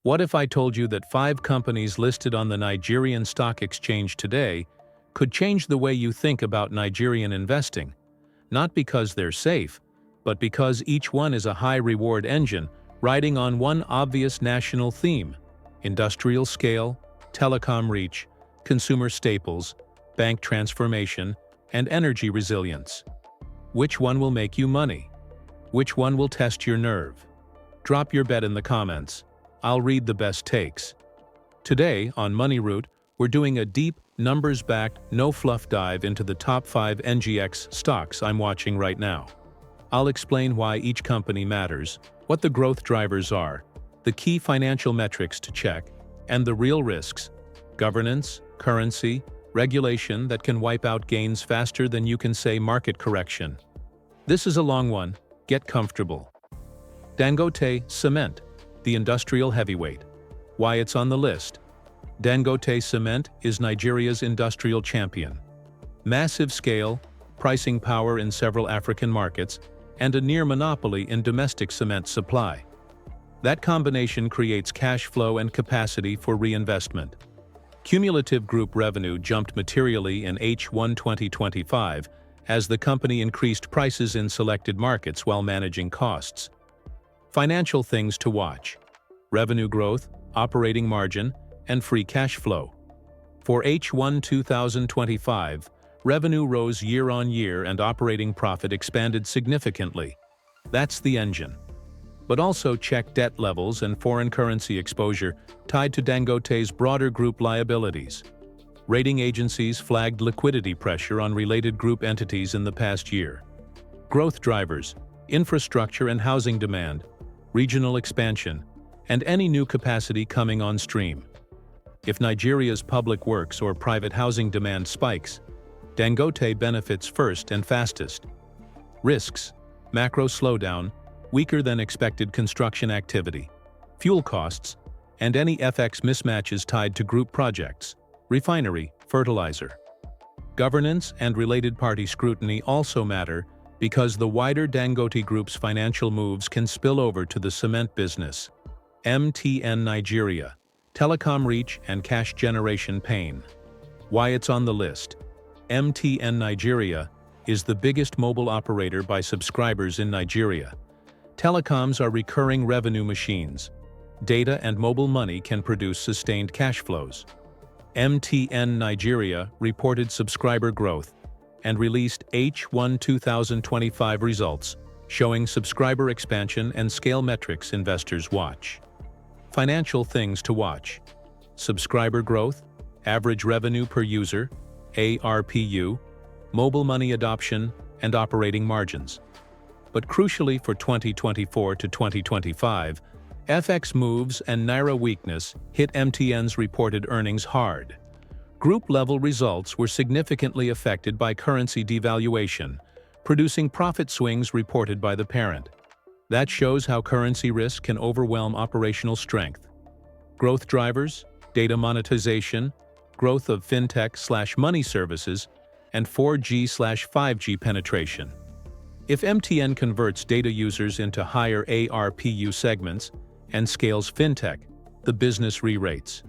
What if I told you that 5 companies listed on the Nigerian Stock Exchange today could change the way you think about Nigerian investing? Not because they're safe, but because each one is a high-reward engine riding on one obvious national theme: industrial scale, telecom reach, consumer staples, bank transformation, and energy resilience. Which one will make you money? Which one will test your nerve? Drop your bet in the comments. I'll read the best takes. Today, on Money Route, we're doing a deep, numbers-backed, no-fluff dive into the top 5 NGX stocks I'm watching right now. I'll explain why each company matters, what the growth drivers are, the key financial metrics to check, and the real risks: governance, currency, regulation that can wipe out gains faster than you can say market correction. This is a long one. Get comfortable. Dangote Cement, the industrial heavyweight. Why it's on the list. Dangote Cement is Nigeria's industrial champion. Massive scale, pricing power in several African markets, and a near monopoly in domestic cement supply. That combination creates cash flow and capacity for reinvestment. Cumulative group revenue jumped materially in H1 2025 as the company increased prices in selected markets while managing costs. Financial things to watch: revenue growth, operating margin, and free cash flow. For H1 2025, revenue rose year-on-year and operating profit expanded significantly. That's the engine. But also check debt levels and foreign currency exposure tied to Dangote's broader group liabilities. Rating agencies flagged liquidity pressure on related group entities in the past year. Growth drivers: infrastructure and housing demand, regional expansion, and any new capacity coming on stream. If Nigeria's public works or private housing demand spikes, Dangote benefits first and fastest. Risks: macro slowdown, weaker than expected construction activity, fuel costs, and any FX mismatches tied to group projects, refinery, fertilizer. Governance and related party scrutiny also matter because the wider Dangote Group's financial moves can spill over to the cement business. MTN Nigeria, telecom reach and cash generation pain. Why it's on the list. MTN Nigeria is the biggest mobile operator by subscribers in Nigeria. Telecoms are recurring revenue machines. Data and mobile money can produce sustained cash flows. MTN Nigeria reported subscriber growth and released H1 2025 results, showing subscriber expansion and scale metrics investors watch. Financial things to watch: subscriber growth, average revenue per user, ARPU, mobile money adoption, and operating margins. But crucially for 2024 to 2025, FX moves and Naira weakness hit MTN's reported earnings hard. Group-level results were significantly affected by currency devaluation, producing profit swings reported by the parent. That shows how currency risk can overwhelm operational strength. Growth drivers: data monetization, growth of fintech/money services, and 4G/5G penetration. If MTN converts data users into higher ARPU segments and scales fintech, the business re-rates.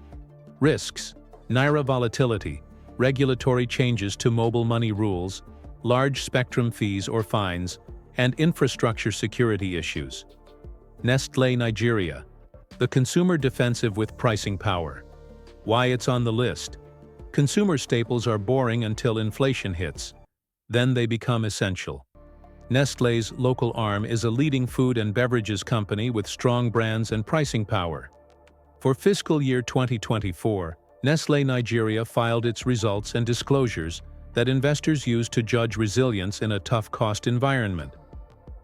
Risks: Naira volatility, regulatory changes to mobile money rules, large spectrum fees or fines, and infrastructure security issues. Nestlé Nigeria, the consumer defensive with pricing power. Why it's on the list. Consumer staples are boring until inflation hits. Then they become essential. Nestlé's local arm is a leading food and beverages company with strong brands and pricing power. For fiscal year 2024, Nestlé Nigeria filed its results and disclosures that investors use to judge resilience in a tough cost environment.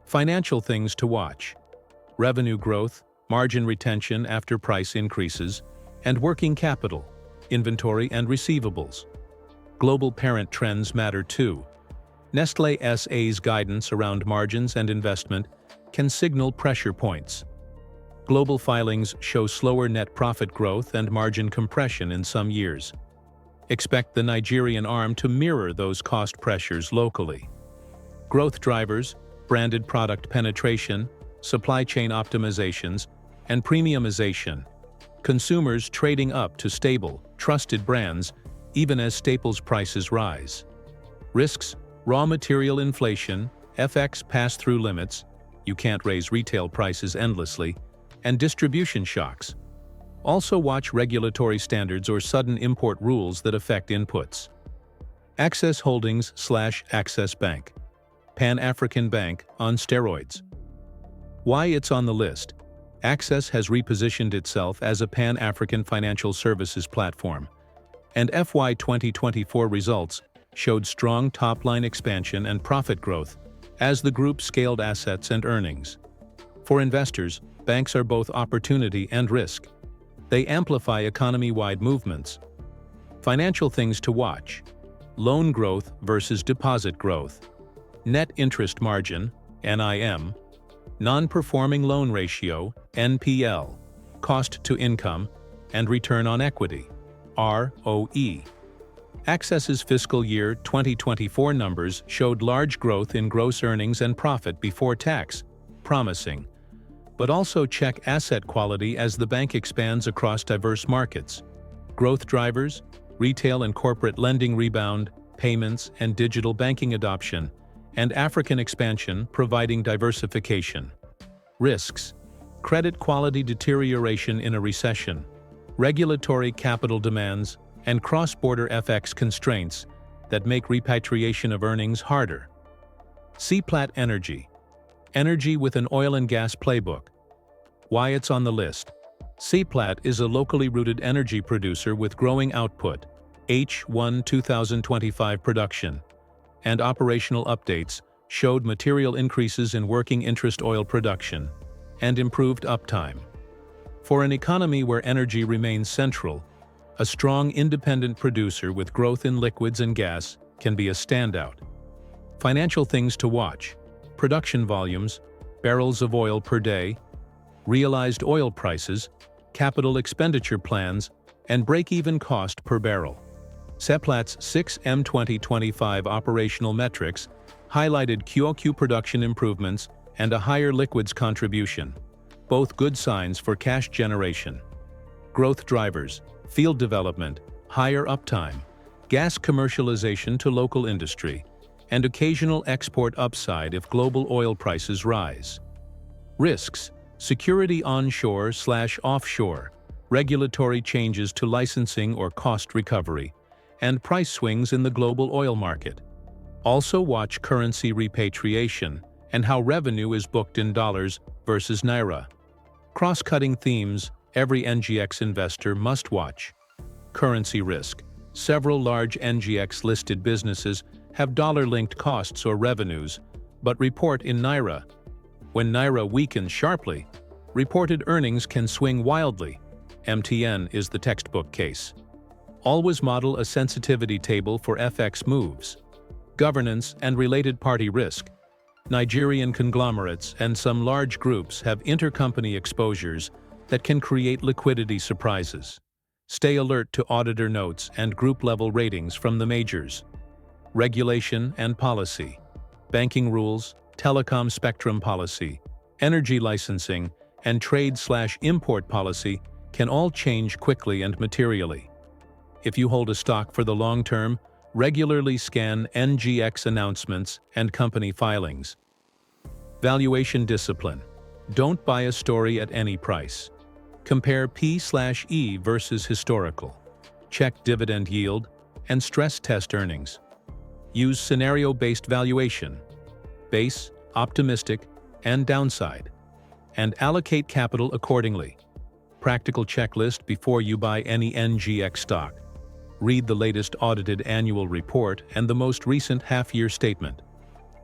Financial things to watch: revenue growth, margin retention after price increases, and working capital, inventory and receivables. Global parent trends matter too. Nestlé S.A.'s guidance around margins and investment can signal pressure points. Global filings show slower net profit growth and margin compression in some years. Expect the Nigerian arm to mirror those cost pressures locally. Growth drivers: branded product penetration, supply chain optimizations, and premiumization. Consumers trading up to stable, trusted brands even as staples prices rise. Risks: raw material inflation, FX pass-through limits, you can't raise retail prices endlessly, and distribution shocks. Also watch regulatory standards or sudden import rules that affect inputs. Access Holdings/Access Bank. Pan-African Bank on steroids. Why it's on the list. Access has repositioned itself as a Pan-African financial services platform, and FY 2024 results showed strong top-line expansion and profit growth as the group scaled assets and earnings. For investors, banks are both opportunity and risk. They amplify economy-wide movements. Financial things to watch: loan growth versus deposit growth, net interest margin, NIM, non-performing loan ratio, NPL, cost to income, and return on equity, ROE. Access's fiscal year 2024 numbers showed large growth in gross earnings and profit before tax, promising. But also check asset quality as the bank expands across diverse markets. Growth drivers: retail and corporate lending rebound, payments and digital banking adoption, and African expansion providing diversification. Risks: credit quality deterioration in a recession, regulatory capital demands, and cross-border FX constraints that make repatriation of earnings harder. Seplat Energy. Energy with an oil and gas playbook. Why it's on the list. Seplat is a locally rooted energy producer with growing output, H1 2025 production, and operational updates showed material increases in working interest oil production and improved uptime. For an economy where energy remains central, a strong independent producer with growth in liquids and gas can be a standout. Financial things to watch: production volumes, barrels of oil per day, realized oil prices, capital expenditure plans, and break-even cost per barrel. Seplat's 6M 2025 operational metrics highlighted QoQ production improvements and a higher liquids contribution, both good signs for cash generation. Growth drivers: field development, higher uptime, gas commercialization to local industry, and occasional export upside if global oil prices rise. Risks: security onshore/offshore, regulatory changes to licensing or cost recovery, and price swings in the global oil market. Also watch currency repatriation and how revenue is booked in dollars versus naira. Cross-cutting themes every NGX investor must watch. Currency risk: several large NGX-listed businesses have dollar-linked costs or revenues, but report in naira. When naira weakens sharply, reported earnings can swing wildly. MTN is the textbook case. Always model a sensitivity table for FX moves. Governance and related party risk: Nigerian conglomerates and some large groups have intercompany exposures that can create liquidity surprises. Stay alert to auditor notes and group-level ratings from the majors. Regulation and policy: banking rules, telecom spectrum policy, energy licensing, and trade/import policy can all change quickly and materially. If you hold a stock for the long term, regularly scan NGX announcements and company filings. Valuation discipline: don't buy a story at any price. Compare P/E versus historical. Check dividend yield and stress test earnings. Use scenario-based valuation: base, optimistic, and downside. And allocate capital accordingly. Practical checklist before you buy any NGX stock. Read the latest audited annual report and the most recent half-year statement.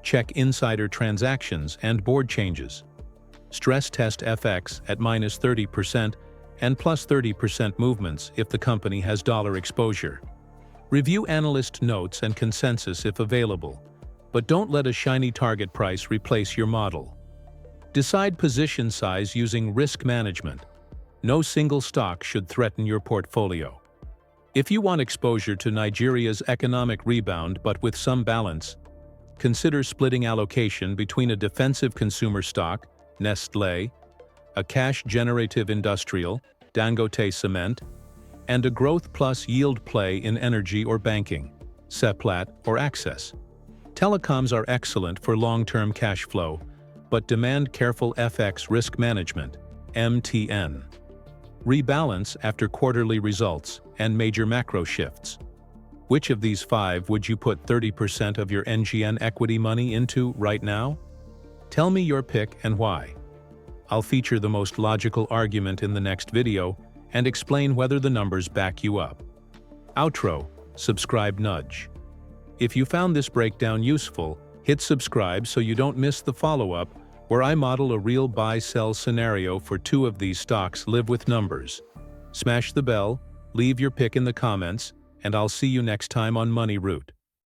Check insider transactions and board changes. Stress test FX at -30% and +30% movements if the company has dollar exposure. Review analyst notes and consensus if available, but don't let a shiny target price replace your model. Decide position size using risk management. No single stock should threaten your portfolio. If you want exposure to Nigeria's economic rebound but with some balance, consider splitting allocation between a defensive consumer stock, Nestlé, a cash-generative industrial, Dangote Cement, and a growth plus yield play in energy or banking, Seplat or Access. Telecoms are excellent for long-term cash flow, but demand careful FX risk management, MTN. Rebalance after quarterly results and major macro shifts. Which of these 5 would you put 30% of your NGN equity money into right now? Tell me your pick and why. I'll feature the most logical argument in the next video and explain whether the numbers back you up. Outro, subscribe nudge. If you found this breakdown useful, hit subscribe so you don't miss the follow-up where I model a real buy-sell scenario for 2 of these stocks live with numbers. Smash the bell, leave your pick in the comments, and I'll see you next time on Money Route.